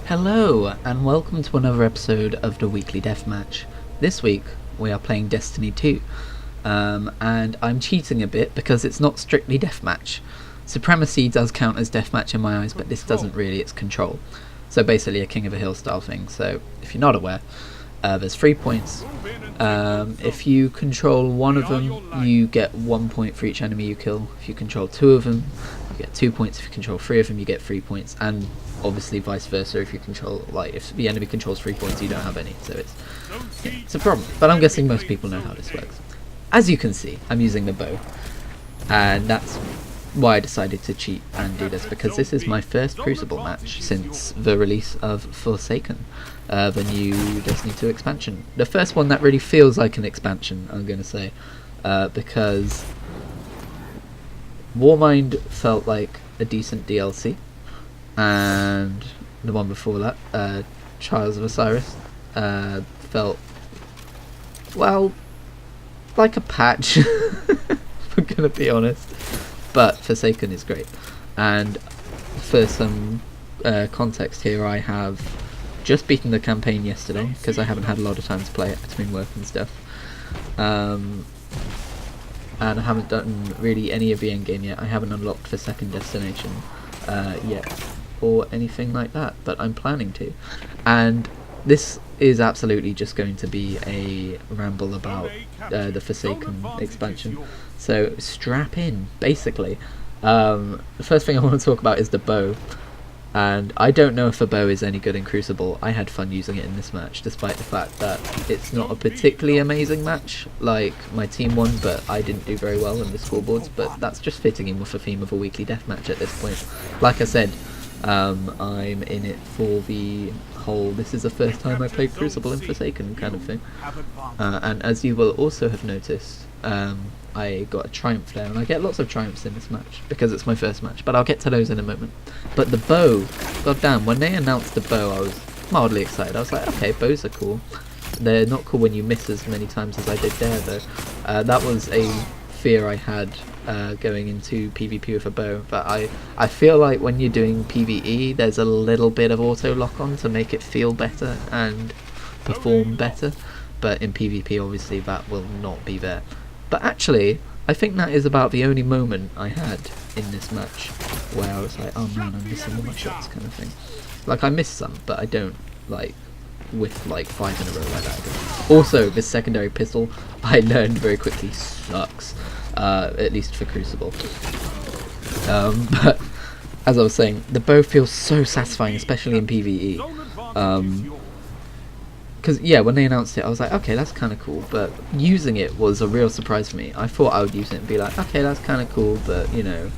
Hello, and welcome to another episode of the Weekly Deathmatch. This week, we are playing Destiny 2, and I'm cheating a bit because it's not strictly Deathmatch. Supremacy does count as Deathmatch in my eyes, but this doesn't really, it's Control. So basically a King of a Hill style thing. So, if you're not aware, there's 3 points. If you control one of them, you get 1 point for each enemy you kill. If you control two of them, you get 2 points. If you control three of them, you get 3 points. And obviously vice versa, if you control, like, if the enemy controls 3 points, you don't have any. So it's a problem. But I'm guessing most people know how this works. As you can see, I'm using the bow. And that's why I decided to cheat and do this, because this is my first Crucible match since the release of Forsaken, the new Destiny 2 expansion. The first one that really feels like an expansion, I'm going to say, because Warmind felt like a decent DLC, and the one before that, Trials of Osiris, felt, well, like a patch, if I'm going to be honest. But Forsaken is great. And for some context here, I have just beaten the campaign yesterday because I haven't had a lot of time to play it between work and stuff. And I haven't done really any of the endgame yet. I haven't unlocked the second destination yet or anything like that, but I'm planning to. And this is absolutely just going to be a ramble about the Forsaken expansion. So strap in, basically. The first thing I want to talk about is the bow. And I don't know if the bow is any good in Crucible. I had fun using it in this match, despite the fact that it's not a particularly amazing match, like my team won, but I didn't do very well in the scoreboards. But that's just fitting in with the theme of a weekly deathmatch at this point. Like I said, I'm in it for the whole, this is the first time I played Crucible in Forsaken kind of thing. And as you will also have noticed, I got a triumph there, and I get lots of triumphs in this match because it's my first match, but I'll get to those in a moment. But the bow, goddamn, when they announced the bow, I was mildly excited. I was like, okay, bows are cool. They're not cool when you miss as many times as I did there, though. That was a fear I had going into PvP with a bow, but I feel like when you're doing PvE, there's a little bit of auto lock on to make it feel better and perform better, but in PvP obviously that will not be there. But actually, I think that is about the only moment I had in this match where I was like, oh man, I'm missing all my shots kind of thing. Like, I missed some, but I don't, like, with like 5 in a row like that. Also, this secondary pistol, I learned very quickly, sucks. At least for Crucible. But as I was saying, the bow feels so satisfying, especially in PvE. Because yeah, when they announced it, I was like, okay, that's kind of cool. But using it was a real surprise for me. I thought I would use it and be like, okay, that's kind of cool, but you know,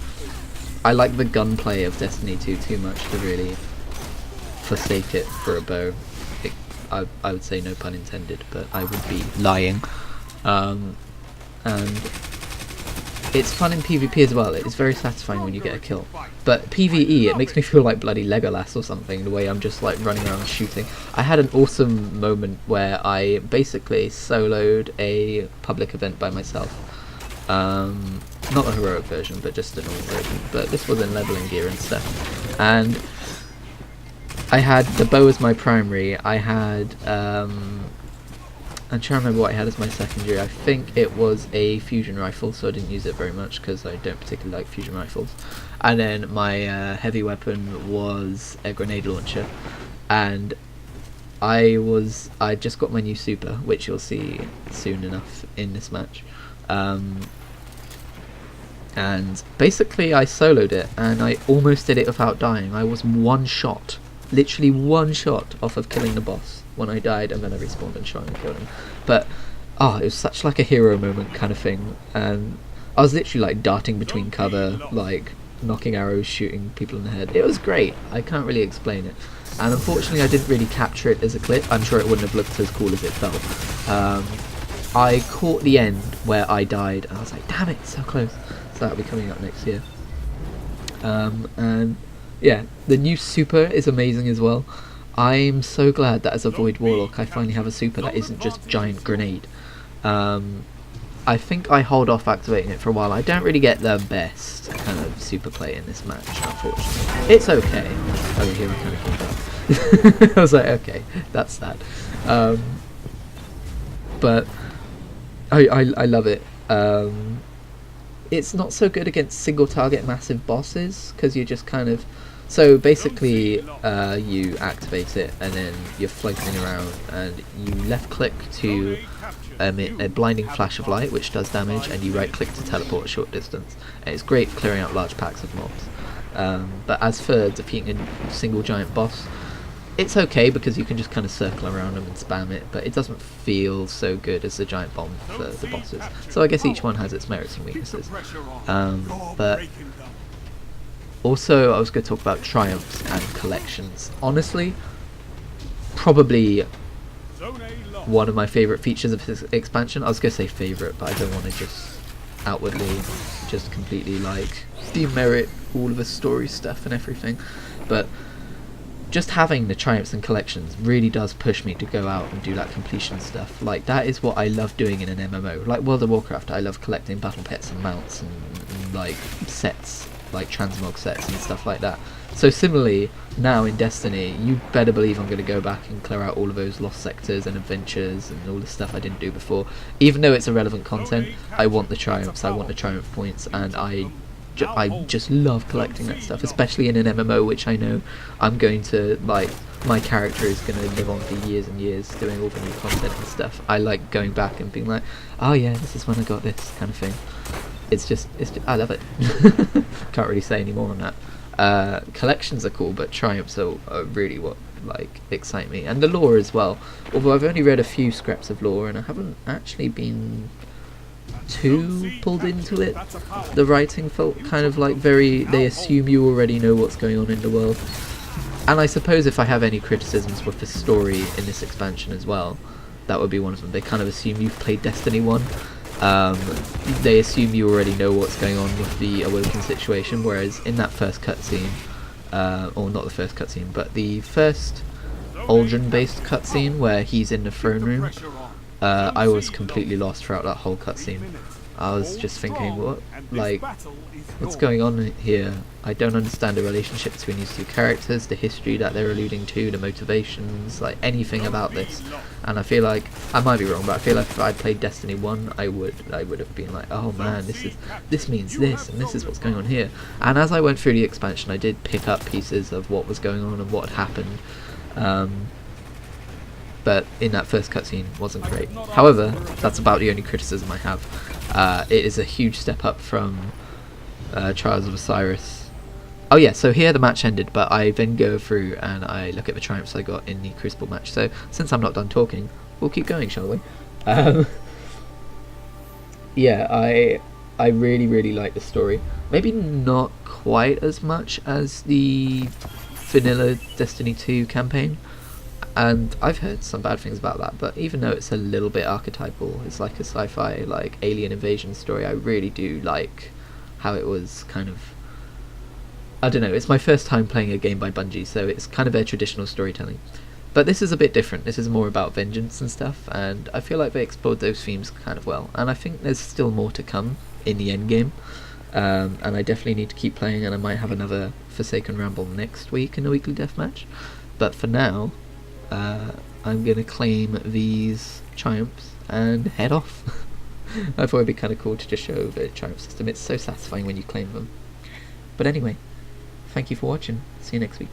I like the gunplay of Destiny 2 too much to really forsake it for a bow. I would say no pun intended, but I would be lying. And it's fun in PvP as well. It's very satisfying when you get a kill. But PvE, it makes me feel like bloody Legolas or something, the way I'm just like running around shooting. I had an awesome moment where I basically soloed a public event by myself. Not a heroic version, but just a normal version. But this was in leveling gear and stuff. And I had the bow as my primary. I had I'm trying to remember what I had as my secondary. I think it was a fusion rifle, so I didn't use it very much because I don't particularly like fusion rifles. And then my heavy weapon was a grenade launcher, and I just got my new super, which you'll see soon enough in this match. And basically I soloed it, and I almost did it without dying. I was one shot, literally one shot off of killing the boss when I died, and then I respawned and shot and killed him. But it was such like a hero moment kind of thing, and I was literally like darting between cover, like knocking arrows, shooting people in the head. It was great. I can't really explain it, and unfortunately I didn't really capture it as a clip. I'm sure it wouldn't have looked as cool as it felt. I caught the end where I died, and I was like, damn it, so close. So that'll be coming up next year. And yeah, the new super is amazing as well. I'm so glad that as a Void Warlock I finally have a super that isn't just giant grenade. I think I hold off activating it for a while. I don't really get the best kind of super play in this match, unfortunately. It's okay. Oh, here we kind of came back. I was like, okay, that's that. But I love it. It's not so good against single target massive bosses, because you're just kind of... So basically, you activate it, and then you're floating around, and you left click to emit a blinding flash of light, which does damage, and you right click to teleport a short distance. And it's great for clearing out large packs of mobs. But as for defeating a single giant boss, it's okay, because you can just kind of circle around them and spam it, but it doesn't feel so good as the giant bomb for the bosses. So I guess each one has its merits and weaknesses. But also, I was going to talk about triumphs and collections. Honestly, probably one of my favourite features of this expansion. I was going to say favourite, but I don't want to just outwardly just completely like demerit all of the story stuff and everything. But just having the triumphs and collections really does push me to go out and do that completion stuff. Like, that is what I love doing in an MMO. Like World of Warcraft, I love collecting battle pets and mounts and like sets, like transmog sets and stuff like that. So similarly, now in Destiny, you better believe I'm going to go back and clear out all of those lost sectors and adventures and all the stuff I didn't do before. Even though it's irrelevant content, I want the triumphs, I want the triumph points, and I just love collecting that stuff, especially in an MMO, which I know I'm going to, like, my character is going to live on for years and years doing all the new content and stuff. I like going back and being like, oh yeah, this is when I got this kind of thing. It's just I love it. Can't really say any more on that. Collections are cool, but triumphs are really what like excite me, and the lore as well. Although I've only read a few scraps of lore, and I haven't actually been too pulled into it. The writing felt kind of like very, they assume you already know what's going on in the world. And I suppose if I have any criticisms with the story in this expansion as well, that would be one of them. They kind of assume you've played Destiny 1. They assume you already know what's going on with the Awoken situation, whereas in that first cutscene, or not the first cutscene, but the first Aldrin based cutscene where he's in the throne room, I was completely lost throughout that whole cutscene. I was just thinking, what's going on here? I don't understand the relationship between these two characters, the history that they're alluding to, the motivations, like anything about this. And I feel like, I might be wrong, but I feel like if I played Destiny 1, I would have been like, oh man, this means this, and this is what's going on here. And as I went through the expansion, I did pick up pieces of what was going on and what had happened. But in that first cutscene wasn't great. However, that's about the only criticism I have. It is a huge step up from Trials of Osiris. Oh yeah, so here the match ended, but I then go through and I look at the triumphs I got in the Crucible match. So since I'm not done talking, we'll keep going, shall we? Yeah, I really like the story. Maybe not quite as much as the vanilla Destiny 2 campaign. And I've heard some bad things about that, but even though it's a little bit archetypal, it's like a sci-fi, like alien invasion story, I really do like how it was kind of, I don't know, it's my first time playing a game by Bungie, so it's kind of their traditional storytelling. But this is a bit different, this is more about vengeance and stuff, and I feel like they explored those themes kind of well, and I think there's still more to come in the end game. And I definitely need to keep playing, and I might have another Forsaken Ramble next week in the weekly deathmatch. But for now, I'm going to claim these triumphs and head off. I thought it'd be kind of cool to just show the triumph system. It's so satisfying when you claim them. But anyway, thank you for watching. See you next week.